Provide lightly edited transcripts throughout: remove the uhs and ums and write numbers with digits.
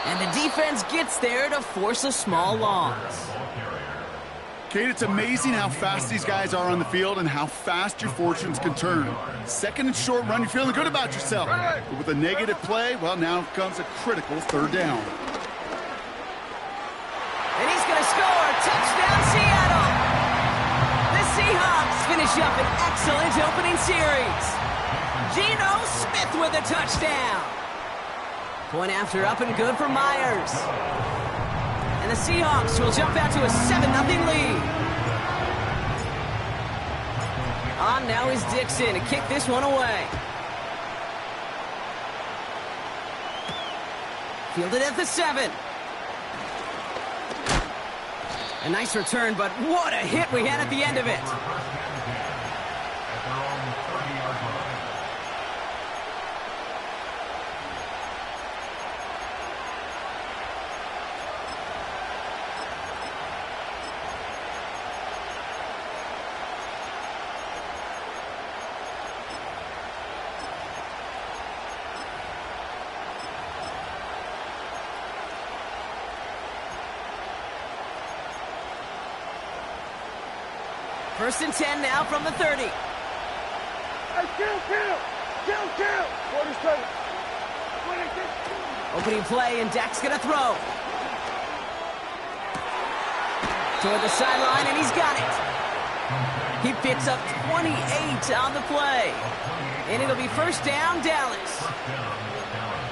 And the defense gets there to force a small loss. Kate, it's amazing how fast these guys are on the field and how fast your fortunes can turn. Second and short run, you're feeling good about yourself. But with a negative play, well, now comes a critical third down. And he's going to score. Touchdown, Seattle. The Seahawks finish up an excellent opening series. Geno Smith with a touchdown. Point after up and good for Myers. And the Seahawks will jump out to a 7-0 lead. On now is Dixon to kick this one away. Fielded at the 7. A nice return, but what a hit we had at the end of it. First and 10 now from the 30. Hey, kill! 47. Opening play, and Dak's going to throw. Toward the sideline, and he's got it. He picks up 28 on the play. And it'll be first down, Dallas.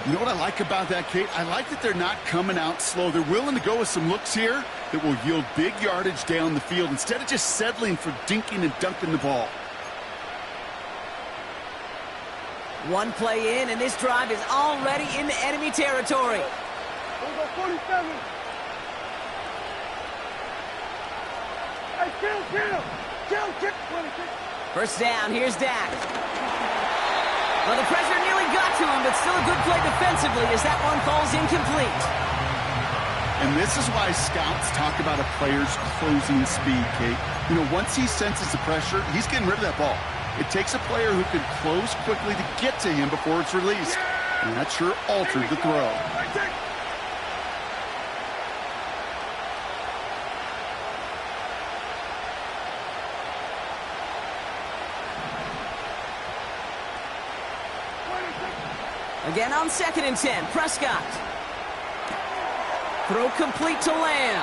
You know what I like about that, Kate? I like that they're not coming out slow. They're willing to go with some looks here that will yield big yardage down the field instead of just settling for dinking and dunking the ball. One play in, and this drive is already in the enemy territory. 47. Hey, kill! 26. First down, here's Dak. Well, the pressure nearly got to him, but still a good play defensively as that one falls incomplete. And this is why scouts talk about a player's closing speed, Kate. You know, once he senses the pressure, he's getting rid of that ball. It takes a player who can close quickly to get to him before it's released. And that sure altered the throw. Again on 2nd and 10, Prescott. Throw complete to Lamb.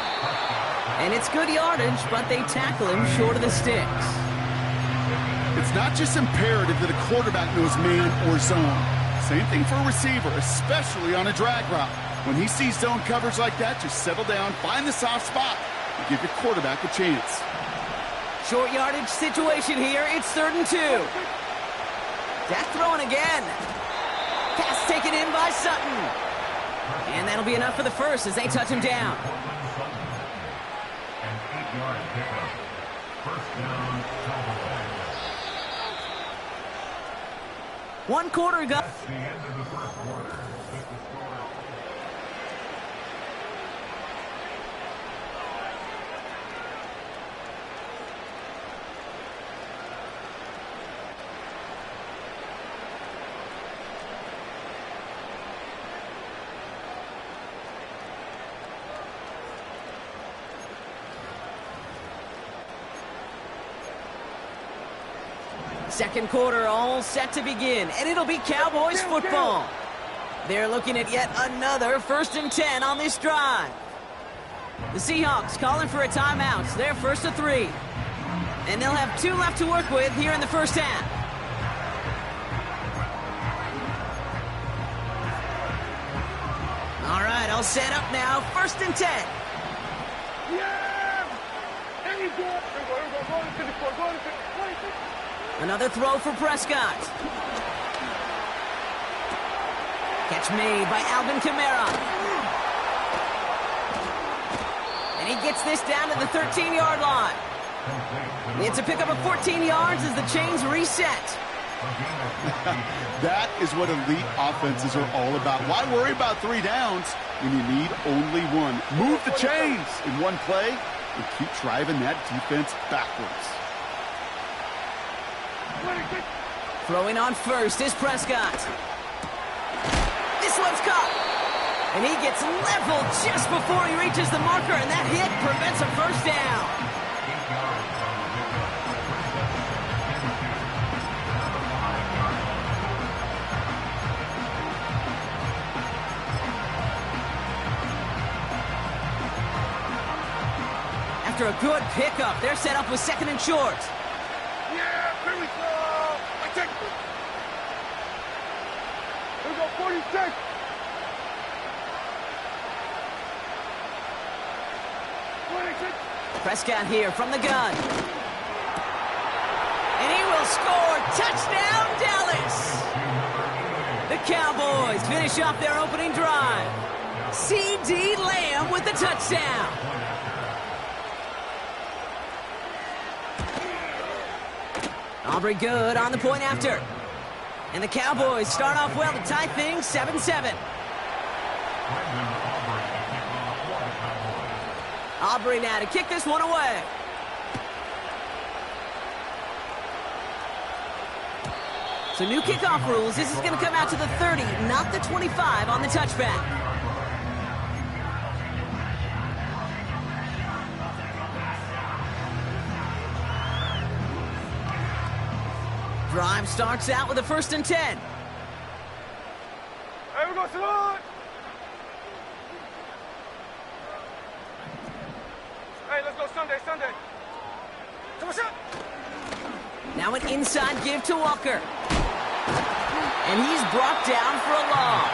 And it's good yardage, but they tackle him short of the sticks. It's not just imperative that a quarterback knows man or zone. Same thing for a receiver, especially on a drag route. When he sees zone coverage like that, just settle down, find the soft spot, and give your quarterback a chance. Short yardage situation here. It's 3rd and 2. Dak throwing again. Pass taken in by Sutton. And that'll be enough for the first as they touch him down. One quarter ago. Second quarter all set to begin, and it'll be Cowboys football. They're looking at yet another 1st and 10 on this drive. The Seahawks calling for a timeout. They're 1st and 3. And they'll have 2 left to work with here in the first half. All right, all set up now. 1st and 10. Yeah! There you go. Another throw for Prescott. Catch made by Alvin Kamara. And he gets this down to the 13-yard line. It's a pickup of 14 yards as the chains reset. That is what elite offenses are all about. Why worry about 3 downs when you need only 1? Move the chains in one play and keep driving that defense backwards. Throwing on first is Prescott. This one's caught. And he gets leveled just before he reaches the marker, and that hit prevents a first down. After a good pickup, they're set up with second and short. Yeah, here we go. I take it. Here we go, 46. Prescott here from the gun. And he will score. Touchdown, Dallas. The Cowboys finish off their opening drive. C.D. Lamb with the touchdown. Aubrey good on the point after. And the Cowboys start off well to tie things 7-7. Aubrey now to kick this one away. So new kickoff rules. This is going to come out to the 30, not the 25 on the touchback. Drive starts out with a 1st and 10. Hey, we go, salute! Hey, let's go Sunday. Come on, shot! Now an inside give to Walker. And he's brought down for a loss.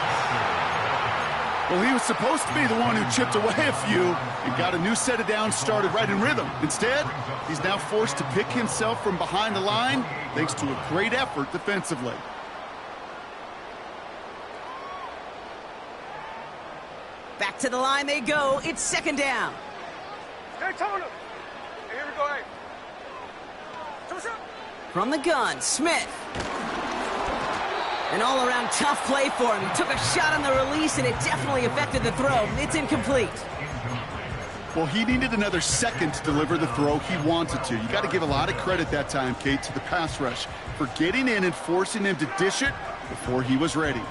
Well, he was supposed to be the one who chipped away a few and got a new set of downs started right in rhythm. Instead, he's now forced to pick himself from behind the line thanks to a great effort defensively. Back to the line they go. It's 2nd down. Hey, Tony! Hey, here we go, hey. Come on, shot! From the gun, Smith. An all-around tough play for him. He took a shot on the release, and it definitely affected the throw. It's incomplete. Well, he needed another second to deliver the throw he wanted to. You got to give a lot of credit that time, Kate, to the pass rush for getting in and forcing him to dish it before he was ready.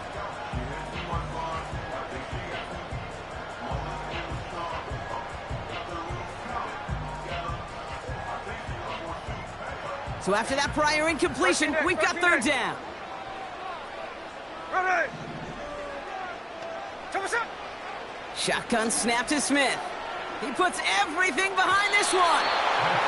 So after that prior incompletion, we've got 3rd down. Ready! Come on, shot! Shotgun snap to Smith. He puts everything behind this one.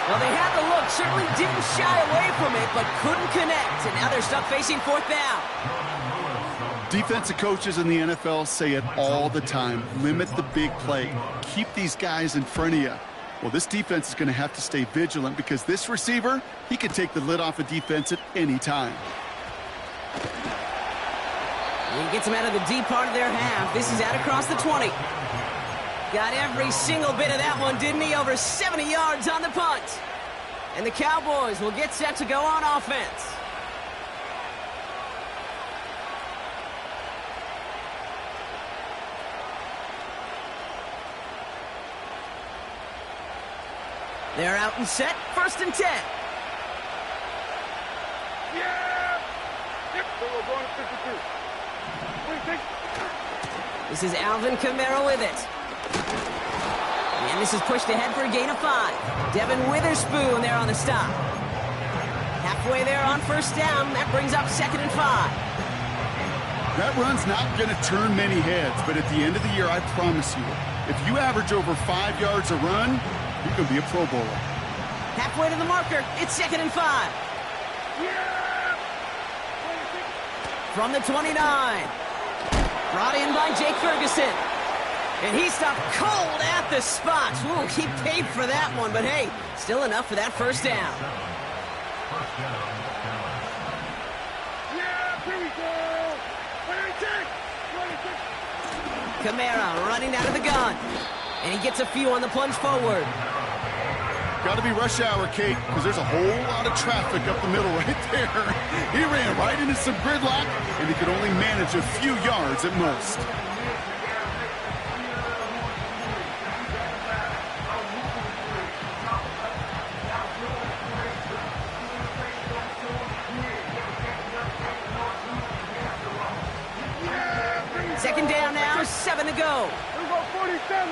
Well, they had the look, certainly didn't shy away from it, but couldn't connect. And now they're stuck facing 4th down. Defensive coaches in the NFL say it all the time. Limit the big play. Keep these guys in front of you. Well, this defense is going to have to stay vigilant because this receiver, he can take the lid off a defense at any time. He gets him out of the deep part of their half. This is out across the 20. Got every single bit of that one, didn't he? Over 70 yards on the punt. And the Cowboys will get set to go on offense. They're out and set. 1st and 10. Yeah! Yep, so we're going to 52. What do you think? This is Alvin Kamara with it. And this is pushed ahead for a gain of 5. Devin Witherspoon there on the stop. Halfway there on 1st down. That brings up 2nd and 5. That run's not going to turn many heads, but at the end of the year, I promise you, if you average over 5 yards a run, you can be a Pro Bowler. Halfway to the marker. It's 2nd and 5. Yeah! From the 29. Brought in by Jake Ferguson. And he stopped cold at the spot. Ooh, he paid for that one, but hey, still enough for that 1st down. Yeah, here we go! Kamara running out of the gun. And he gets a few on the plunge forward. Got to be rush hour, Kate, because there's a whole lot of traffic up the middle right there. He ran right into some gridlock, and he could only manage a few yards at most. Second down now, 7 47 to go. Here we go, 47.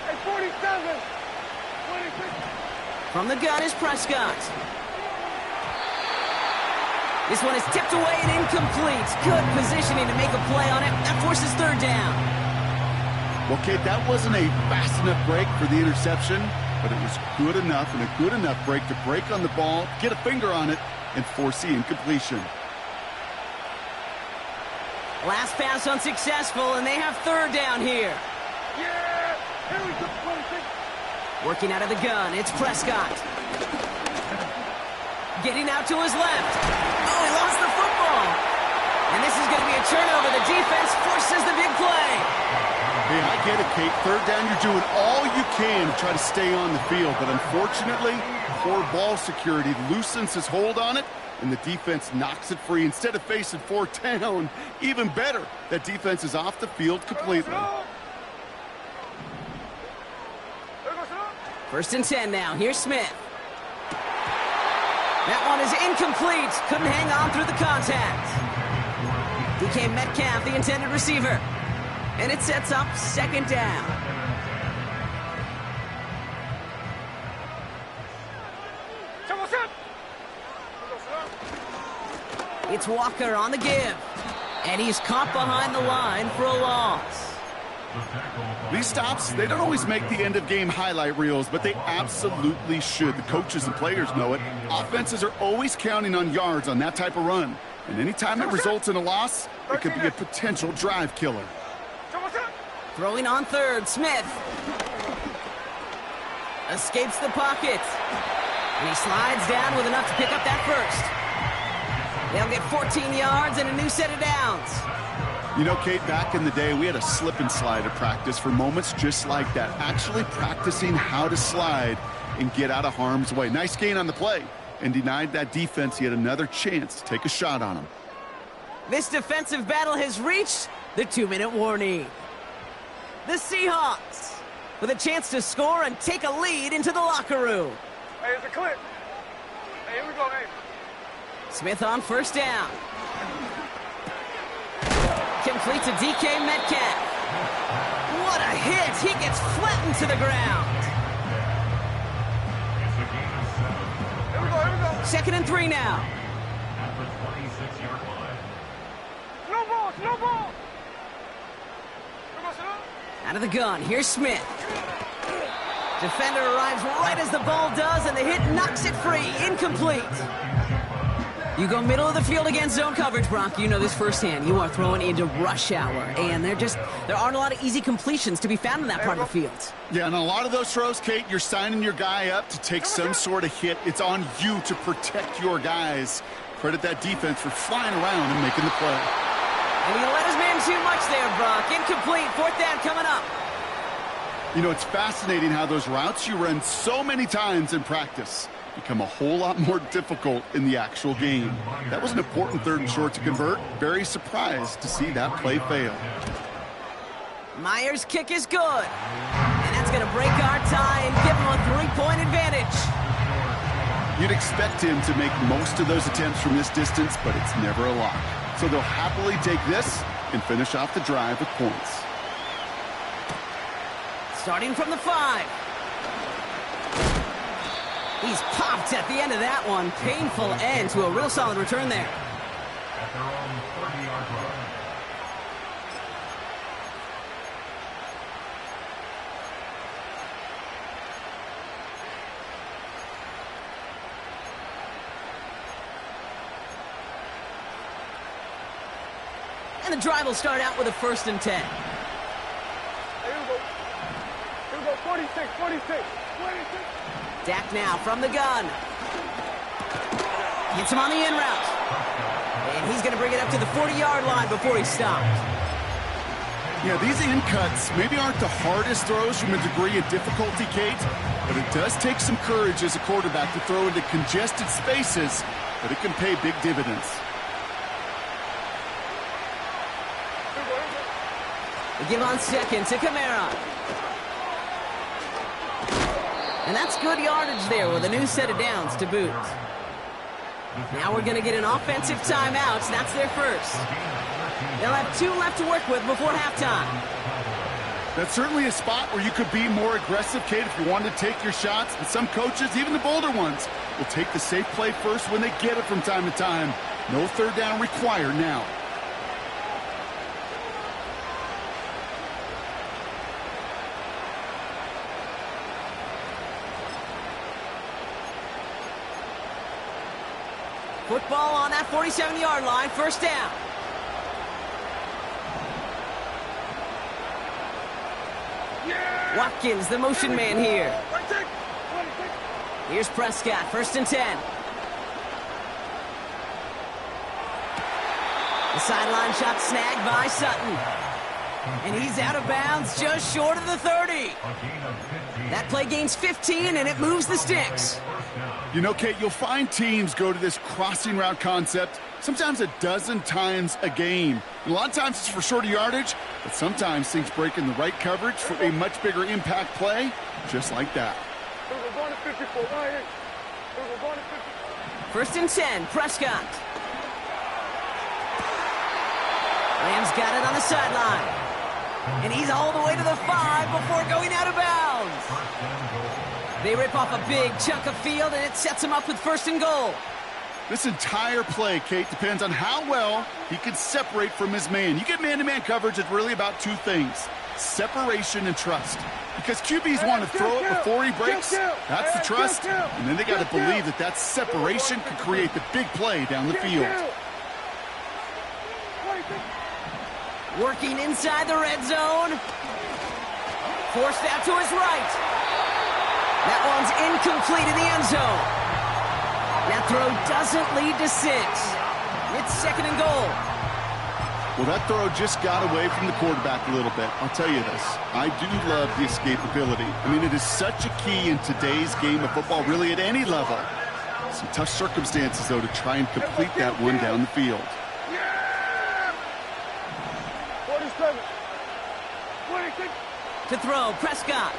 Hey, 47. 26. From the gun is Prescott. This one is tipped away and incomplete. Good positioning to make a play on it. That forces third down. Well, Kate, that wasn't a fast enough break for the interception, but it was good enough and a good enough break to break on the ball, get a finger on it, and force the incompletion. Last pass unsuccessful, and they have third down here. Yeah! Here we go, 26. Working out of the gun, it's Prescott. Getting out to his left. Oh, he lost the football. And this is going to be a turnover. The defense forces the big play. Hey, I get it, Kate. Third down, you're doing all you can to try to stay on the field. But unfortunately, poor ball security loosens his hold on it, and the defense knocks it free. Instead of facing fourth down, even better, that defense is off the field completely. First and 10 now. Here's Smith. That one is incomplete. Couldn't hang on through the contact. DK Metcalf, the intended receiver. And it sets up second down. It's Walker on the give. And he's caught behind the line for a loss. These stops, they don't always make the end-of-game highlight reels, but they absolutely should. The coaches and players know it. Offenses are always counting on yards on that type of run. And anytime it results in a loss, it could be a potential drive killer. Throwing on third, Smith. Escapes the pocket. And he slides down with enough to pick up that first. They'll get 14 yards and a new set of downs. You know, Kate, back in the day, we had a slip and slide at practice for moments just like that. Actually practicing how to slide and get out of harm's way. Nice gain on the play, and denied that defense yet another chance to take a shot on him. This defensive battle has reached the 2-minute warning. The Seahawks with a chance to score and take a lead into the locker room. Hey, it's a clip. Hey, here we go, hey. Smith on first down. Complete to DK Metcalf. What a hit! He gets flattened to the ground. Here we go. Second and 3 now. No ball, no ball. Out of the gun, here's Smith. Defender arrives right as the ball does, and the hit knocks it free. Incomplete. You go middle of the field against zone coverage, Brock. You know this firsthand. You are throwing into rush hour, and there aren't a lot of easy completions to be found in that part of the field. Yeah, and a lot of those throws, Kate, you're signing your guy up to take some sort of hit. It's on you to protect your guys. Credit that defense for flying around and making the play. And he let his man too much there, Brock. Incomplete. Fourth down coming up. You know, it's fascinating how those routes you run so many times in practice become a whole lot more difficult in the actual game. That was an important third and short to convert. Very surprised to see that play fail. Myers' kick is good. And that's going to break our tie and give him a 3-point advantage. You'd expect him to make most of those attempts from this distance, but it's never a lock. So they'll happily take this and finish off the drive with points. Starting from the 5. He's popped at the end of that one. Painful end to a real solid return there. At their own 30-yard line. And the drive will start out with a 1st and 10. Here we go. Here we go, 46, 46. Dak now from the gun. Hits him on the in route. And he's going to bring it up to the 40-yard line before he's stopped. Yeah, these in cuts maybe aren't the hardest throws from a degree of difficulty, Kate, but it does take some courage as a quarterback to throw into congested spaces, but it can pay big dividends. They give on second to Kamara. And that's good yardage there with a new set of downs to boot. Now we're going to get an offensive timeout. That's their first. They'll have 2 left to work with before halftime. That's certainly a spot where you could be more aggressive, Kate, if you wanted to take your shots. But some coaches, even the bolder ones, will take the safe play first when they get it from time to time. No third down required now. Football on that 47-yard line, first down. Watkins, the motion man here. Here's Prescott, first and 10. The sideline shot snagged by Sutton. And he's out of bounds just short of the 30. That play gains 15, and it moves the sticks. You know, Kate, you'll find teams go to this crossing route concept sometimes a dozen times a game. And a lot of times it's for shorter yardage, but sometimes things break in the right coverage for a much bigger impact play, just like that. First and 10, Prescott. Rams got it on the sideline. And he's all the way to the 5 before going out of bounds. They rip off a big chunk of field, and it sets him up with first and goal. This entire play, Kate, depends on how well he can separate from his man. You get man-to-man coverage, it's really about 2 things: separation and trust. Because QBs want to throw it before he breaks. That's the trust. And then they got to believe that that separation could create the big play down the field. Working inside the red zone. Forced out to his right. That one's incomplete in the end zone. That throw doesn't lead to 6. It's second and goal. Well, that throw just got away from the quarterback a little bit. I'll tell you this. I do love the escapability. I mean, it is such a key in today's game of football, really at any level. Some tough circumstances, though, to try and complete that one down the field. To throw, Prescott.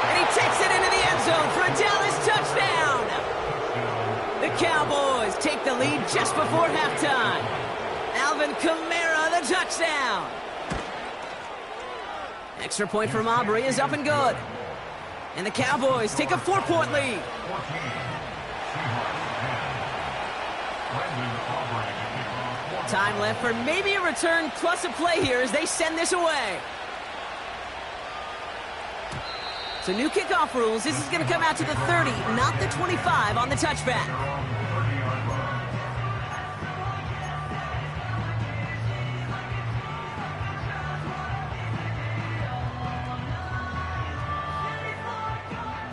And he takes it into the end zone for a Dallas touchdown. The Cowboys take the lead just before halftime. Alvin Kamara, the touchdown. Extra point from Aubrey is up and good. And the Cowboys take a 4-point lead. Time left for maybe a return plus a play here as they send this away. So new kickoff rules. This is going to come out to the 30, not the 25 on the touchback.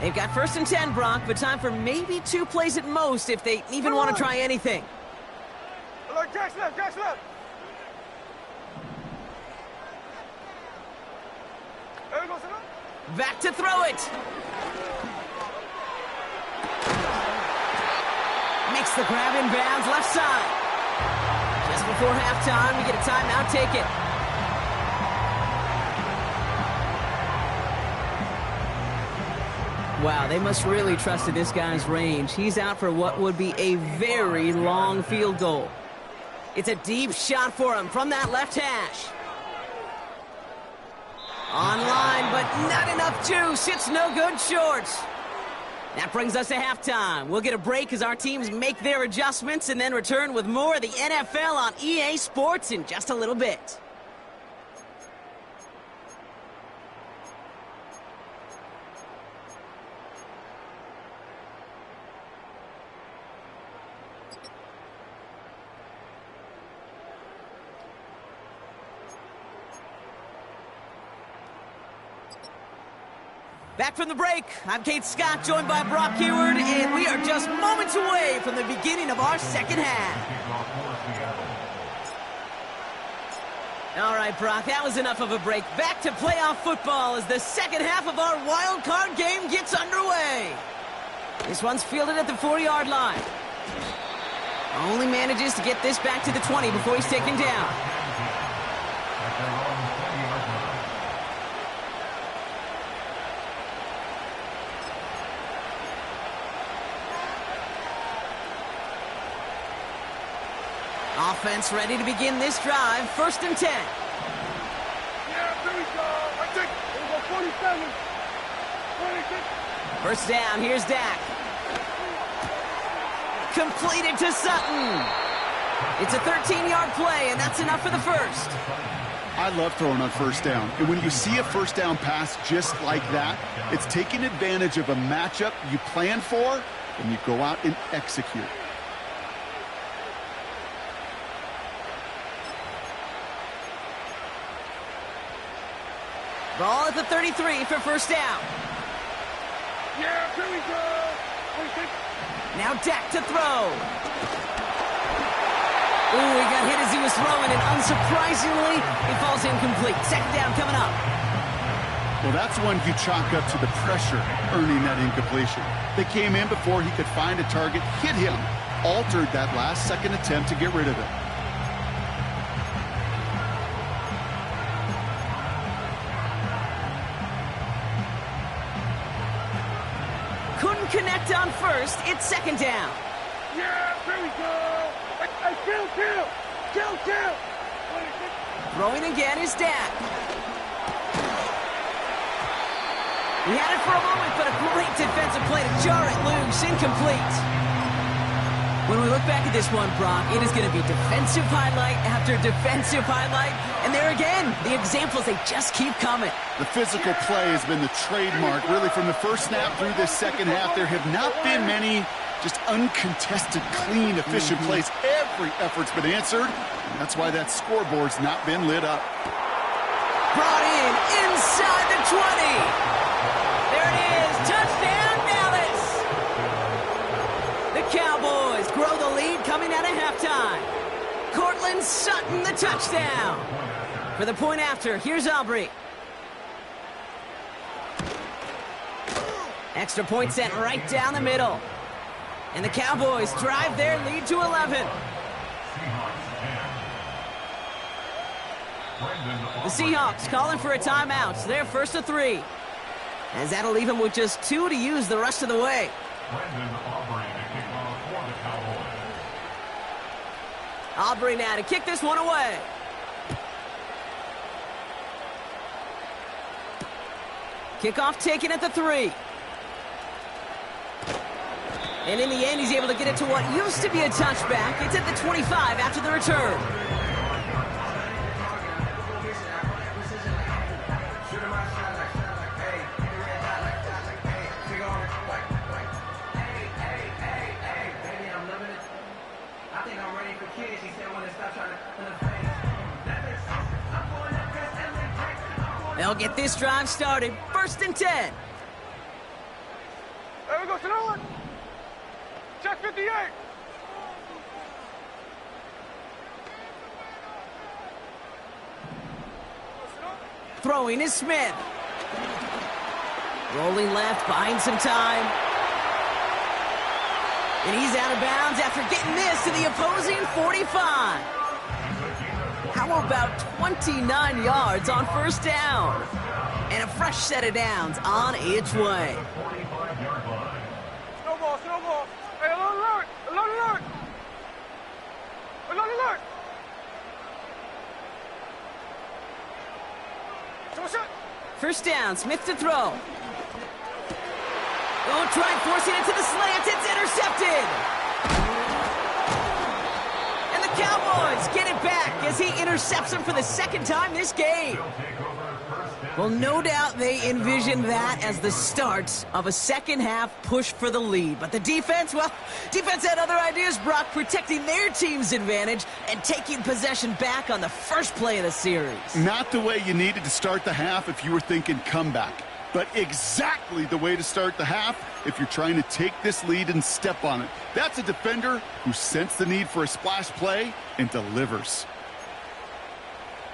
They've got first and 10, Brock, but time for maybe 2 plays at most if they even want to try anything. Jack's left, Jack's left. Back to throw it. Makes the grab in bounds, left side. Just before halftime, we get a timeout, take it. Wow, they must really trust this guy's range. He's out for what would be a very long field goal. It's a deep shot for him from that left hash. Online, but not enough juice. It's no good short. That brings us to halftime. We'll get a break as our teams make their adjustments and then return with more of the NFL on EA Sports in just a little bit. Back from the break, I'm Kate Scott, joined by Brock Huard, and we are just moments away from the beginning of our second half. All right, Brock, that was enough of a break. Back to playoff football as the second half of our wild card game gets underway. This one's fielded at the 40-yard line. Only manages to get this back to the 20 before he's taken down. Offense ready to begin this drive. 1st and 10. Yeah, here we go. I think we go 47. 26. First down, here's Dak. Completed to Sutton. It's a 13-yard play, and that's enough for the first. I love throwing on first down. And when you see a first down pass just like that, it's taking advantage of a matchup you plan for, and you go out and execute. Ball at the 33 for first down. Yeah, here we go. 26. Now Dak to throw. Ooh, he got hit as he was throwing, and unsurprisingly, he falls incomplete. 2nd down coming up. Well, that's one you chalk up to the pressure earning that incompletion. They came in before he could find a target, hit him, altered that last second attempt to get rid of it. Couldn't connect on first. It's 2nd down. Yeah, here we go. Kill. 26. Throwing again is Dak. He had it for a moment, but a great defensive play to jar it loose. Incomplete. When we look back at this one, Brock, it is going to be defensive highlight after defensive highlight. And there again, the examples, they just keep coming. The physical play has been the trademark, really, from the first snap through this second half. There have not been many just uncontested, clean, efficient plays. Every effort's been answered. That's why that scoreboard's not been lit up. Brought in inside the 20. There it is. Touchdown, Dallas. The Cowboys grow the lead coming out of halftime. Cortland Sutton, the touchdown. For the point after, here's Aubrey. Extra point sent right down the middle. And the Cowboys drive their lead to 11. The Seahawks calling for a timeout. So they're 1st and 3. As that'll leave them with just 2 to use the rest of the way. Aubrey now to kick this one away. Kickoff taken at the 3. And in the end, he's able to get it to what used to be a touchback. It's at the 25 after the return. They'll get this drive started. 1st and 10. There we go, Sonoma. Check 58. Throwing is Smith. Rolling left, buying some time. And he's out of bounds after getting this to the opposing 45. How about 29 yards on first down? And a fresh set of downs on its way. Snowball. Hey, alert! Alert! First down, Smith to throw. Oh, try forcing it to the slant. It's intercepted. And the Cowboys get it back as he intercepts him for the 2nd time this game. Well, no doubt they envisioned that as the start of a second half push for the lead. But the defense, well, defense had other ideas, Brock, protecting their team's advantage and taking possession back on the first play of the series. Not the way you needed to start the half if you were thinking comeback, but exactly the way to start the half if you're trying to take this lead and step on it. That's a defender who sensed the need for a splash play and delivers.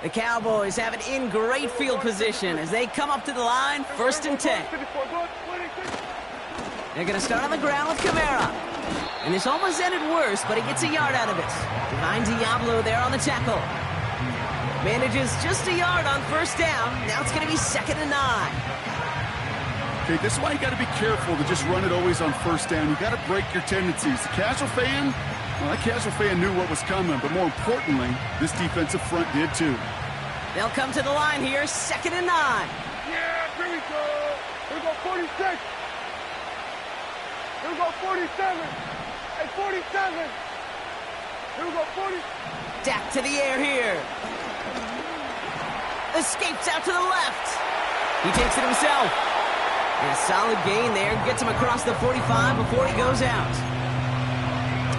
The Cowboys have it in great field position as they come up to the line, 1st and 10. They're going to start on the ground with Kamara. And this almost ended worse, but he gets a yard out of it. Divine Diablo there on the tackle. Manages just a yard on first down. Now it's going to be 2nd and 9. Okay, this is why you got to be careful to just run it always on first down. You got to break your tendencies. The casual fan, Well, that casual fan knew what was coming, but more importantly, this defensive front did too. They'll come to the line here, 2nd and 9. Yeah, here we go. Here we go, 46. Here we go, 47. And 47. Here we go, 40. Dak to the air here. Escapes out to the left. He takes it himself. And a solid gain there. Gets him across the 45 before he goes out.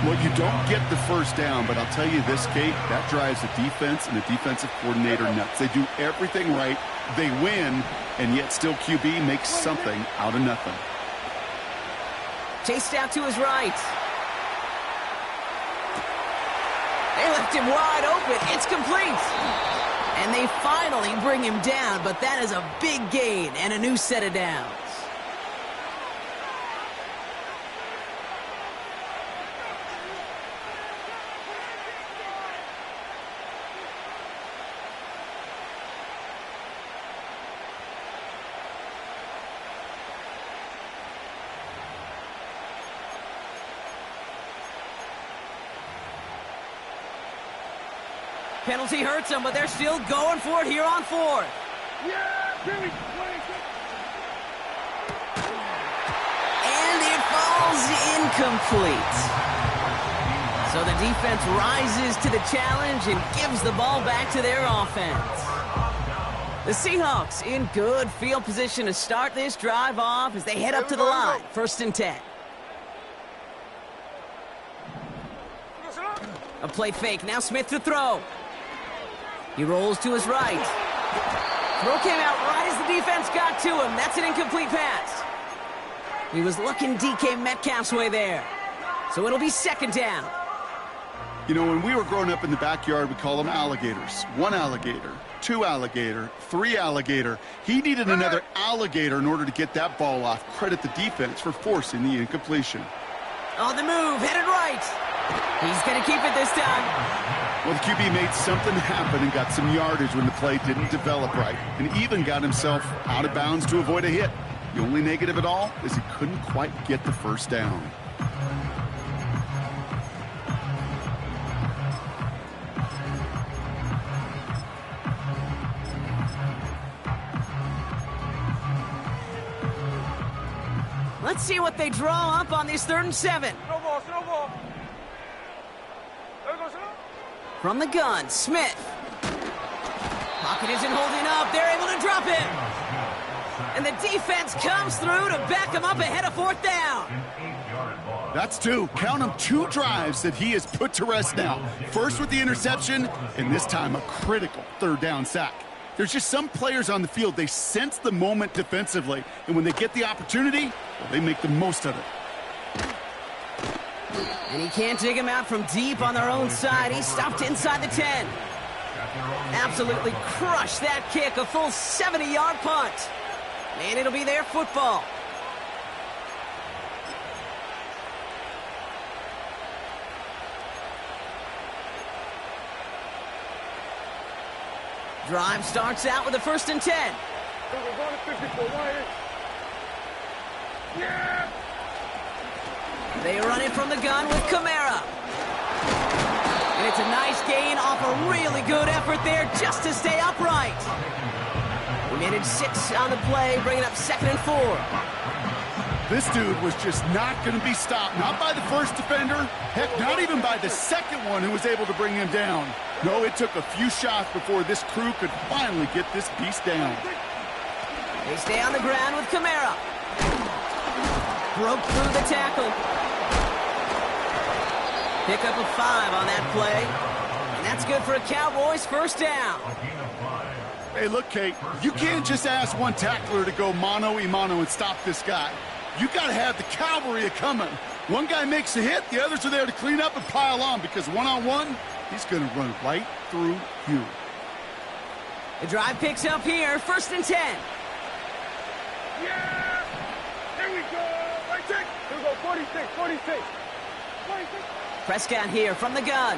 Well, you don't get the first down, but I'll tell you this, Kate, that drives the defense and the defensive coordinator nuts. They do everything right, they win, and yet still QB makes something out of nothing. Chased out to his right. They left him wide open. It's complete. And they finally bring him down, but that is a big gain and a new set of downs. Penalty hurts them, but they're still going for it here on 4th. Yeah, here we go. And it falls incomplete. So the defense rises to the challenge and gives the ball back to their offense. The Seahawks in good field position to start this drive off as they head up to the line. 1st and 10. A play fake. Now Smith to throw. He rolls to his right. Throw came out right as the defense got to him. That's an incomplete pass. He was looking DK Metcalf's way there. So it'll be 2nd down. You know, when we were growing up in the backyard, we call them alligators. 1 alligator, 2 alligator, 3 alligator. He needed another alligator in order to get that ball off. Credit the defense for forcing the incompletion. On the move, headed right. He's going to keep it this time. Well, the QB made something happen and got some yardage when the play didn't develop right, and even got himself out of bounds to avoid a hit. The only negative at all is he couldn't quite get the first down. Let's see what they draw up on this 3rd and 7. Snowball, snowball. There goes it. From the gun, Smith. Pocket isn't holding up. They're able to drop him. And the defense comes through to back him up ahead of 4th down. That's 2. Count them, 2 drives that he has put to rest now. First with the interception, and this time a critical 3rd down sack. There's just some players on the field, they sense the moment defensively, and when they get the opportunity, well, they make the most of it. And he can't dig him out from deep on their own side. He stopped inside the 10. Absolutely crushed that kick, a full 70-yard punt. And it'll be their football. Drive starts out with a 1st and 10. Yeah. They run it from the gun with Kamara. And it's a nice gain off a really good effort there just to stay upright. We made it 6 on the play, bringing up 2nd and 4. This dude was just not going to be stopped. Not by the first defender. Heck, not even by the second one who was able to bring him down. No, it took a few shots before this crew could finally get this beast down. They stay on the ground with Kamara. Broke through the tackle. Pick up a 5 on that play. And that's good for a Cowboys 1st down. Hey, look, Kate, you can't just ask one tackler to go mano-a-mano and stop this guy. You got to have the cavalry coming. One guy makes a hit, the others are there to clean up and pile on, because one-on-one, he's going to run right through you. The drive picks up here, 1st and 10. Yeah! Here we go! Right check! Here we go, 46, 46. 46. Prescott here from the gun.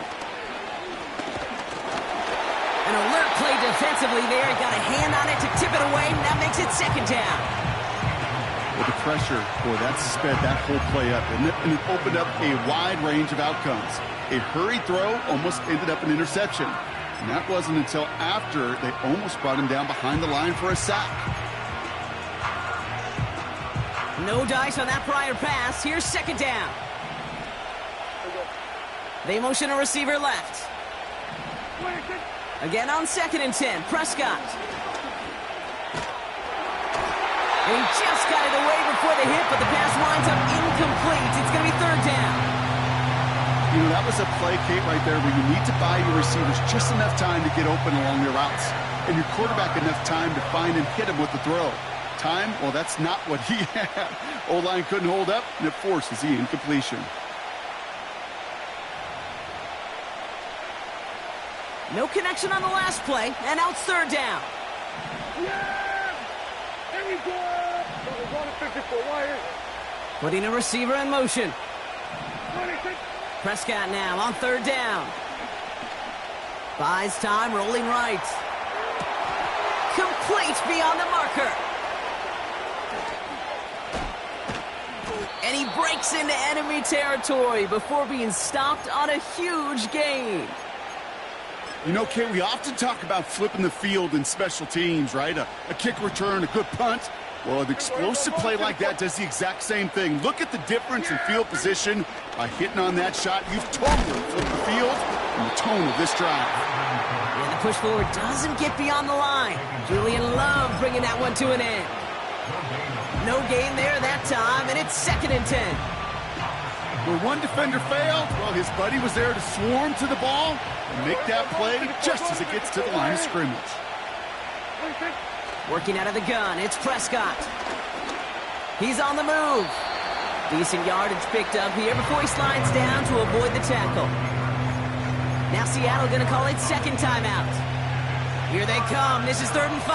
An alert play defensively there. Got a hand on it to tip it away, and that makes it 2nd down. Well, the pressure, boy, that sped that whole play up, and it opened up a wide range of outcomes. A hurried throw almost ended up an interception. And that wasn't until after they almost brought him down behind the line for a sack. No dice on that prior pass. Here's second down. They motion a receiver left. Again on 2nd and 10. Prescott. And he just got it away before the hit, but the pass winds up incomplete. It's going to be 3rd down. You know, that was a play, Kate, right there where you need to buy your receivers just enough time to get open along their routes, and your quarterback enough time to find and hit him with the throw. Time, well, that's not what he had. O-line couldn't hold up, and it forces the incompletion. No connection on the last play, and now it's 3rd down. Yeah! Here we go! We're going to 54. Why is it? Putting a receiver in motion. 26. Prescott now on 3rd down. Buys time, rolling right. Complete beyond the marker. And he breaks into enemy territory before being stopped on a huge gain. You know, Kate, we often talk about flipping the field in special teams, right? A kick return, a good punt. Well, an explosive play like that does the exact same thing. Look at the difference in field position. By hitting on that shot, you've totally flipped the field and the tone of this drive. And the push forward doesn't get beyond the line. Julian Love bringing that one to an end. No gain there that time, and it's 2nd and 10. Where one defender failed, well, his buddy was there to swarm to the ball and make that play just as it gets to the line of scrimmage. Working out of the gun, it's Prescott. He's on the move. Decent yardage picked up here before he slides down to avoid the tackle. Now Seattle going to call its 2nd timeout. Here they come. This is 3rd and 5.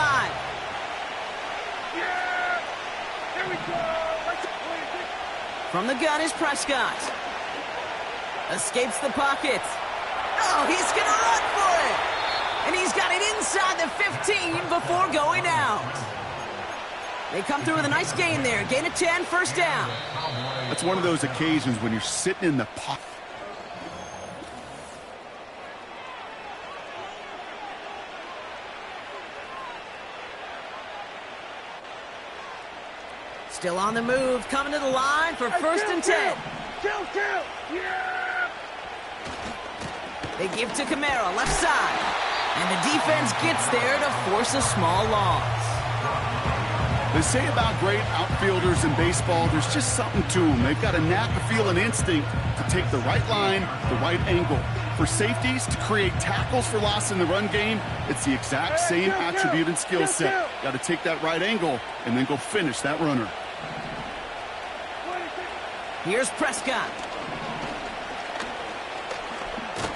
Yeah! Here we go! From the gun is Prescott. Escapes the pocket. Oh, he's going to run for it. And he's got it inside the 15 before going out. They come through with a nice gain there. Gain of 10, 1st down. That's one of those occasions when you're sitting in the pocket. Still on the move, coming to the line for 1st and 10. Kill! Yeah! They give to Kamara, left side. And the defense gets there to force a small loss. They say about great outfielders in baseball, there's just something to them. They've got a knack, a feel, an instinct to take the right line, the right angle. For safeties, to create tackles for loss in the run game, it's the exact same attribute and skill set. Got to take that right angle and then go finish that runner. Here's Prescott.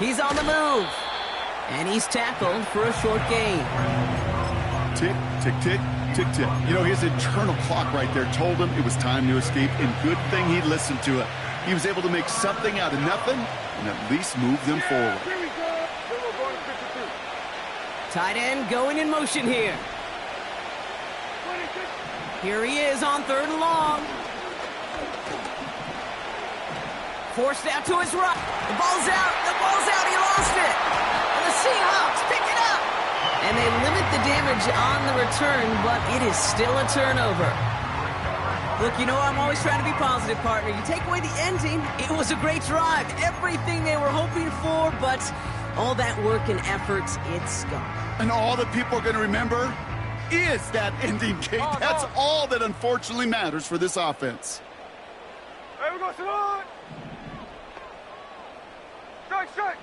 He's on the move. And he's tackled for a short gain. Tick, tick, tick, tick, tick. You know, his internal clock right there told him it was time to escape, and good thing he listened to it. He was able to make something out of nothing and at least move them forward. Here we go! We're going to 52. Tight end going in motion here. 26. Here he is on 3rd and long. Forced out to his right. The ball's out. The ball's out. He lost it. And the Seahawks pick it up. And they limit the damage on the return, but it is still a turnover. Look, you know, I'm always trying to be positive, partner. You take away the ending, it was a great drive. Everything they were hoping for, but all that work and effort, it's gone. And all that people are going to remember is that ending, Kate. That's all that unfortunately matters for this offense. Hey, we go, Salon! Strike!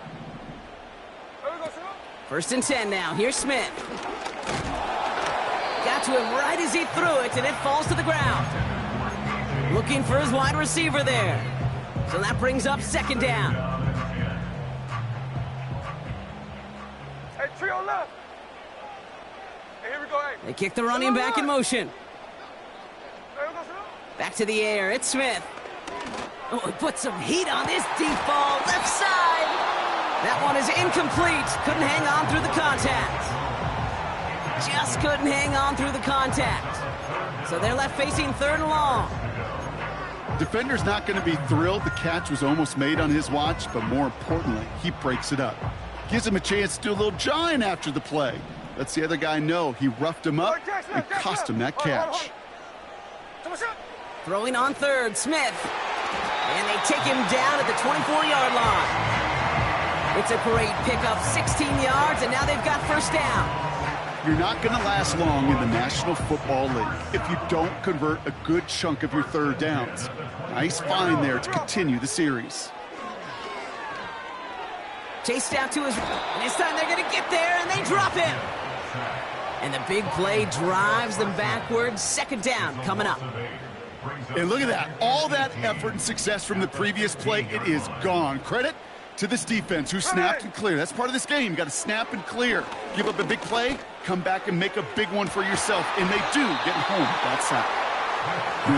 Hey, we go, Salon! 1st and 10 now. Here's Smith. Got to him right as he threw it, and it falls to the ground. Looking for his wide receiver there. So that brings up 2nd down. Hey, trio left! Hey, here we go, hey. They kick the running back in motion. Hey, we go, Salon! Back to the air. It's Smith. Oh, he put some heat on this deep ball. Left side. That one is incomplete. Couldn't hang on through the contact. Just couldn't hang on through the contact. So they're left facing 3rd and long. Defender's not going to be thrilled the catch was almost made on his watch, but more importantly, he breaks it up. Gives him a chance to do a little jawing after the play. Lets the other guy know he roughed him up and cost him that catch. Throwing on 3rd, Smith. And they take him down at the 24-yard line. It's a great pickup, 16 yards, and now they've got 1st down. You're not going to last long in the National Football League if you don't convert a good chunk of your 3rd downs. Nice find there to continue the series. Chased out to his... And this time they're going to get there, and they drop him. And the big play drives them backwards. 2nd down coming up. And look at that. All that effort and success from the previous play, it is gone. Credit to this defense who snapped and cleared. That's part of this game. You got to snap and clear. Give up a big play, come back and make a big one for yourself. And they do get home that sack.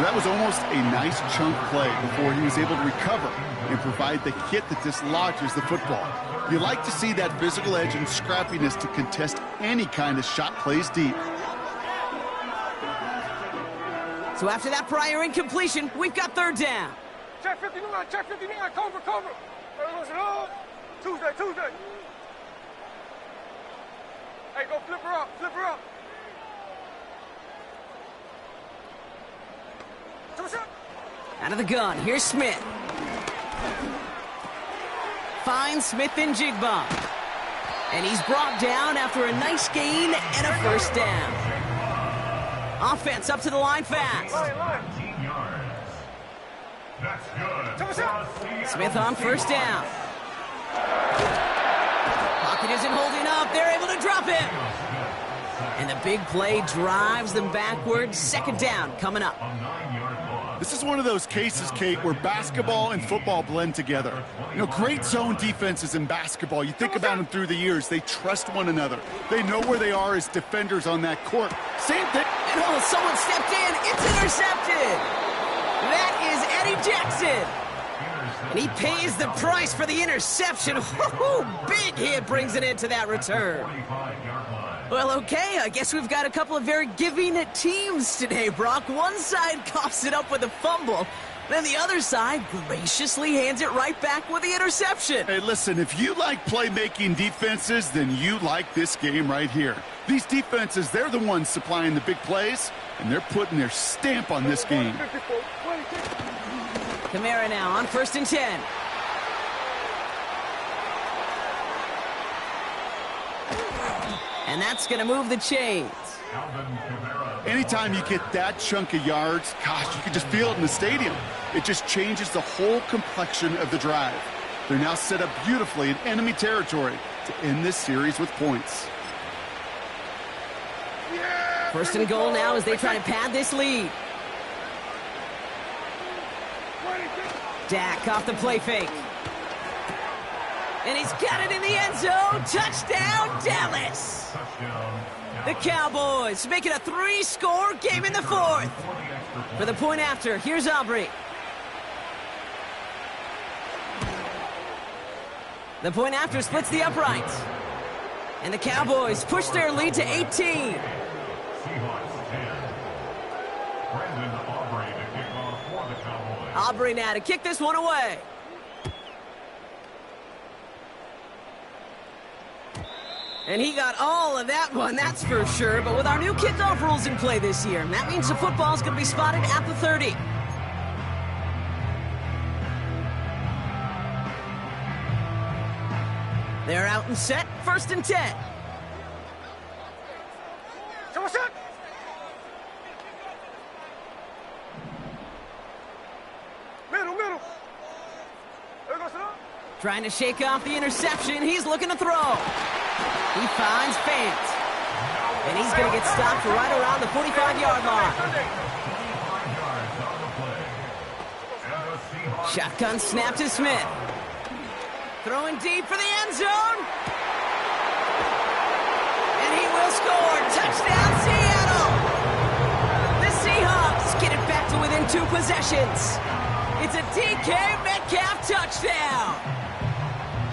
That was almost a nice chunk play before he was able to recover and provide the hit that dislodges the football. You like to see that physical edge and scrappiness to contest any kind of shot plays deep. So after that prior incompletion, we've got 3rd down. Check 59, cover. Tuesday. Hey, go flip her up. Out of the gun, here's Smith. Finds Smith and Jigba. And he's brought down after a nice gain and a 1st down. Offense up to the line fast. 19 yards. That's good. Smith on 1st down. Pocket isn't holding up. They're able to drop him. And the big play drives them backwards. 2nd down coming up. This is one of those cases, Kate, where basketball and football blend together. You know, great zone defenses in basketball. You think about them through the years. They trust one another. They know where they are as defenders on that court. Same thing. And oh, someone stepped in. It's intercepted. That is Eddie Jackson. And he pays the price for the interception. Woo-hoo, big hit brings it into that return. Well, okay, I guess we've got a couple of very giving teams today, Brock. One side coughs it up with a fumble, then the other side graciously hands it right back with the interception. Hey, listen, if you like playmaking defenses, then you like this game right here. These defenses, they're the ones supplying the big plays, and they're putting their stamp on this game. Kamara now on 1st and 10. And that's going to move the chains. Anytime you get that chunk of yards, gosh, you can just feel it in the stadium. It just changes the whole complexion of the drive. They're now set up beautifully in enemy territory to end this series with points. 1st and goal now as they try to pad this lead. Dak off the play fake. And he's got it in the end zone. Touchdown, Dallas. The Cowboys make it a 3-score game in the 4th. For the point after, here's Aubrey. The point after splits the uprights. And the Cowboys push their lead to 18. Aubrey now to kick this one away. And he got all of that one, that's for sure. But with our new kickoff rules in play this year, that means the football's going to be spotted at the 30. They're out and set, 1st and 10. Middle. Trying to shake off the interception. He's looking to throw. He finds Fant. And he's going to get stopped right around the 45-yard line. Shotgun snap to Smith. Throwing deep for the end zone. And he will score. Touchdown, Seattle. The Seahawks get it back to within 2 possessions. It's a DK Metcalf touchdown.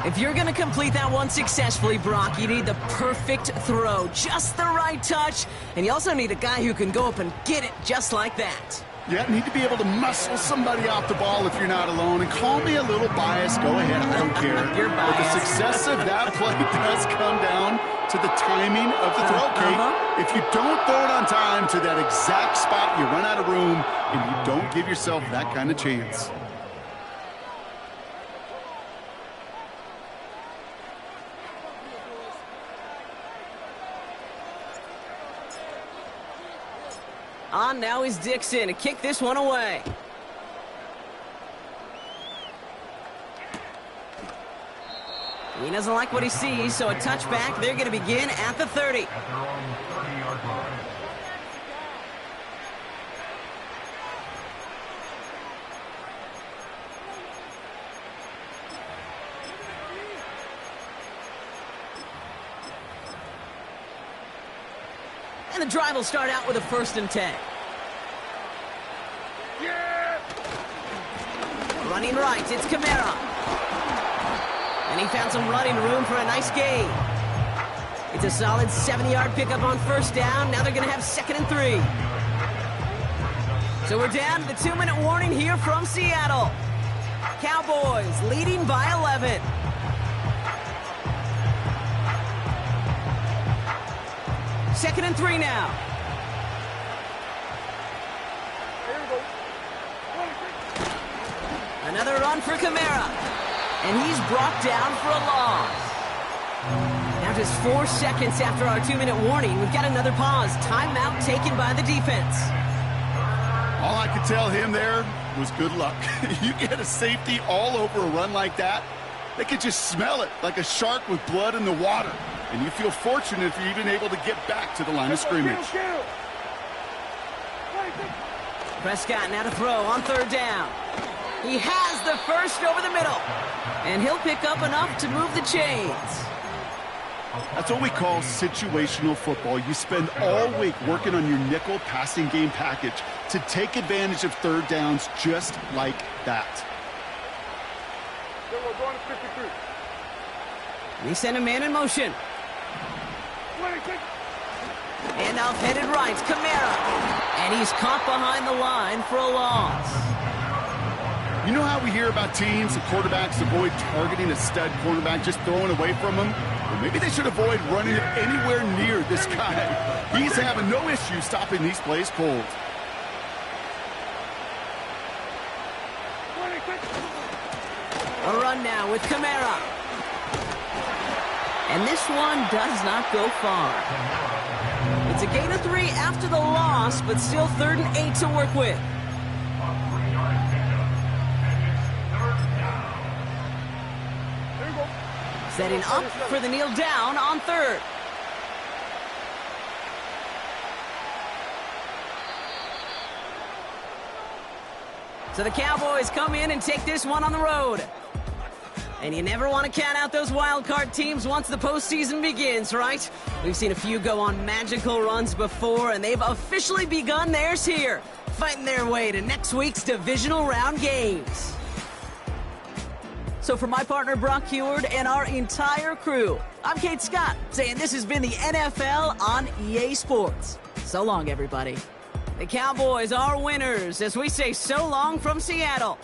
If you're going to complete that one successfully, Brock, you need the perfect throw, just the right touch, and you also need a guy who can go up and get it just like that. Yeah, need to be able to muscle somebody off the ball if you're not alone. And call me a little biased. Go ahead. I don't care. You're biased. But the success of that play does come down to the timing of the throw, Kate. If you don't throw it on time to that exact spot, you run out of room, and you don't give yourself that kind of chance. On now is Dixon to kick this one away. He doesn't like what he sees, so a touchback. They're going to begin at the 30. At their own 30-yard line. And the drive will start out with a 1st and 10. Yeah! Running right, it's Kamara. And he found some running room for a nice gain. It's a solid 70-yard pickup on 1st down. Now they're going to have 2nd and 3. So we're down to the 2-minute warning here from Seattle. Cowboys leading by 11. Second and 3 now. Here we go. Another run for Kamara. And he's brought down for a loss. Now just 4 seconds after our 2-minute warning, we've got another pause. Timeout taken by the defense. All I could tell him there was good luck. You get a safety all over a run like that, they could just smell it like a shark with blood in the water. And you feel fortunate if you're even able to get back to the line of scrimmage. Prescott now to throw on 3rd down. He has the first over the middle. And he'll pick up enough to move the chains. That's what we call situational football. You spend all week working on your nickel passing game package to take advantage of 3rd downs just like that. Then we're going to 53. We send a man in motion. 26. And off headed right, Kamara. And he's caught behind the line for a loss. You know how we hear about teams and quarterbacks avoid targeting a stud cornerback, just throwing away from him? Well, maybe they should avoid running it anywhere near this guy. He's having no issue stopping these plays cold. 26. A run now with Kamara. And this one does not go far. It's a gain of 3 after the loss, but still 3rd and 8 to work with. Setting up for the kneel down on 3rd. So the Cowboys come in and take this one on the road. And you never want to count out those wild card teams once the postseason begins, right? We've seen a few go on magical runs before, and they've officially begun theirs here, fighting their way to next week's divisional round games. So for my partner Brock Huard and our entire crew, I'm Kate Scott, saying this has been the NFL on EA Sports. So long, everybody. The Cowboys are winners as we say so long from Seattle.